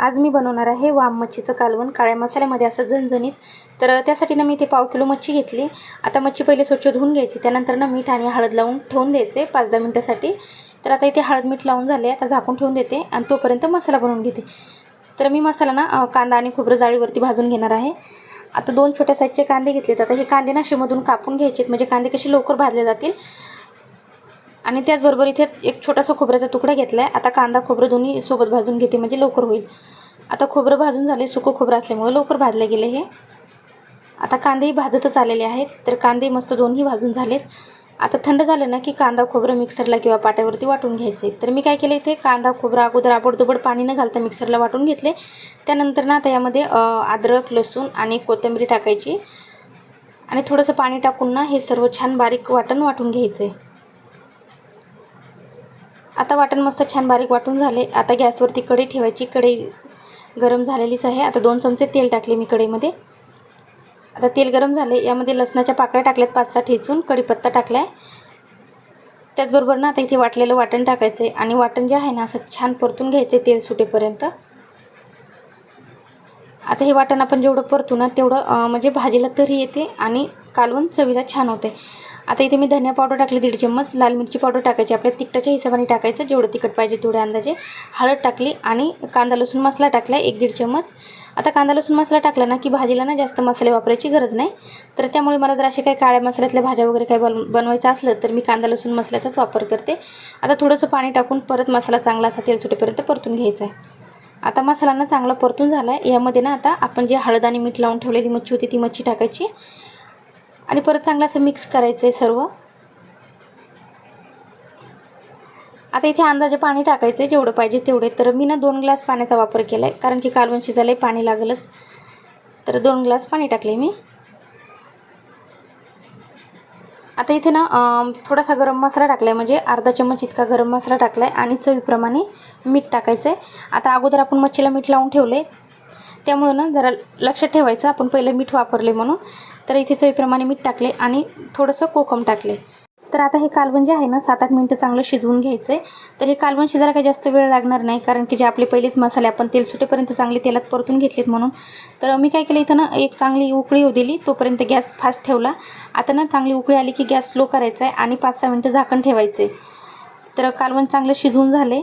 आज मी बनवणार आहे वाम मच्छीचं कालवण काळ्या मसाल्यामध्ये असं झणझणीत। तर त्यासाठी ना मी इथे पाव किलो मच्छी घेतली। आता मच्छी पहिले स्वच्छ धुवून घ्यायची, त्यानंतर ना मीठ आणि हळद लावून ठेवून द्यायचे 5-10 मिनिटांसाठी। तर आता इथे हळद मीठ लावून झाले, आता झाकून ठेवून देते आणि तोपर्यंत मसाला बनवून घेते। तर मी मसाला ना कांदा आणि खोबरं जाळीवरती भाजून घेणार आहे। आता 2 छोट्या साईजचे कांदे घेतलेत। आता हे कांदे ना अशेमधून कापून घ्यायचे, म्हणजे कांदे कसे लवकर भाजले जातील। आणि त्याचबरोबर इथे एक छोटासा खोबऱ्याचा तुकडा घेतला आहे। आता कांदा खोबरं दोन्ही सोबत भाजून घेते, म्हणजे लवकर होईल। आता खोबरं भाजून झाले, सुकं खोबरं असल्यामुळे लवकर भाजले गेले हे। आता कांदेही भाजतच आलेले आहेत। तर कांदे मस्त दोन्ही भाजून झालेत। आता थंड झालं ना की कांदा खोबरं मिक्सरला किंवा पाट्यावरती वाटून घ्यायचे। तर मी काय केलं, इथे कांदा खोबरं अगोदर आबडधोबड पाणी न घालता मिक्सरला वाटून घेतले। त्यानंतर ना आता यामध्ये अद्रक लसूण आणि कोथिंबीर टाकायची आणि थोडंसं पाणी टाकून ना हे सर्व छान बारीक वाटून घ्यायचे। आता वाटण मस्त छान बारीक वाटून झाले। आता गॅसवरती कढई ठेवायची, कढई गरम झालेलीच आहे। आता 2 चमचे तेल टाकले मी कढईमध्ये। आता तेल गरम झाले, यामध्ये लसणाच्या पाकळ्या टाकल्यात 5-6 ठेचून, कढीपत्ता टाकलाय। त्याचबरोबर ना आता इथे वाटलेलं वाटण टाकायचं आहे आणि वाटण जे आहे ना असं छान परतून घ्यायचे तेल सुटेपर्यंत। आता हे वाटण आपण जेवढं परतू ना तेवढं म्हणजे भाजीला तरी येते आणि कालवण चवीला छान होते। आता इथे मी धनिया पावडर टाकली 1.5 चम्मच, लाल मिरची पावडर टाकायची आपल्या तिखटाच्या हिशोबाने टाकायचं, जेवढं तिखट पाहिजे तेवढ्या अंदाजे। हळद टाकली आणि कांदा लसूण मसाला टाकला 1-1.5 चम्मच। आता कांदा लसूण मसाला टाकला ना की भाजीला ना जास्त मसाले वापरायची गरज नाही। तर त्यामुळे मला जर असे काही काळ्या मसाल्यातल्या भाज्या वगैरे काही बनवायचं असलं तर मी कांदा लसूण मसाल्याचाच वापर करते। आता थोडंसं पाणी टाकून परत मसाला चांगला असा तेल सुटेपर्यंत परतून घ्यायचा आहे। आता मसाला ना चांगला परतून झाला आहे। यामध्ये ना आता आपण जे हळद आणि मीठ लावून ठेवलेली मच्छी होती ती मच्छी टाकायची आणि परत चांगलं असं मिक्स करायचं आहे सर्व। आता इथे अंदाजे पाणी टाकायचं आहे जेवढं पाहिजे तेवढे। तर मी ना 2 ग्लास पाण्याचा वापर केला आहे, कारण की कालवण शिजायला पाणी लागेलच। तर 2 ग्लास पाणी टाकले मी। आता इथे ना थोडासा गरम मसाला टाकलाय, म्हणजे अर्धा चम्मच इतका गरम मसाला टाकलाय आणि चवीप्रमाणे मीठ टाकायचं आहे। आता अगोदर आपण मच्छीला मीठ लावून ठेवले, त्यामुळे ना जरा लक्षात ठेवायचं आपण पहिलं मीठ वापरले म्हणून। तर इथे चवीप्रमाणे मीठ टाकले आणि थोडंसं कोकम टाकले। तर आता हे कालवण जे आहे ना 7-8 मिनिटं चांगलं शिजवून घ्यायचं आहे। तर हे कालवण शिजायला काही जास्त वेळ लागणार नाही, कारण की जे आपले पहिलेच मसाले आपण तेल सुटेपर्यंत चांगले तेलात परतून घेतलेत म्हणून। तर मी काय केलं, इथं ना एक चांगली उकळी येऊ दिली, तोपर्यंत गॅस फास्ट ठेवला। आता ना चांगली उकळी आली की गॅस स्लो करायचा आहे आणि 5-6 मिनिटं झाकण ठेवायचे। तर कालवण चांगलं शिजवून झाले,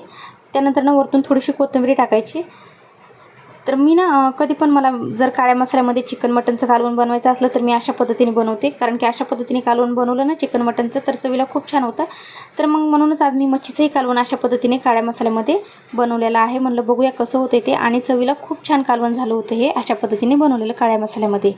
त्यानंतर ना वरतून थोडीशी कोथिंबीर टाकायची। तर मी ना कधी पण मला जर काळ्या मसाल्यामध्ये चिकन मटनचं कालवण बनवायचं असलं तर मी अशा पद्धतीने बनवते, कारण की अशा पद्धतीने कालवण बनवलं ना चिकन मटनचं तर चवीला खूप छान होतं। तर मग म्हणूनच आज मी मच्छीचंही कालवण अशा पद्धतीने काळ्या मसाल्यामध्ये बनवलेलं आहे। म्हणलं बघूया कसं होतं ते, आणि चवीला खूप छान कालवण झालं होतं हे अशा पद्धतीने बनवलेलं काळ्या मसाल्यामध्ये।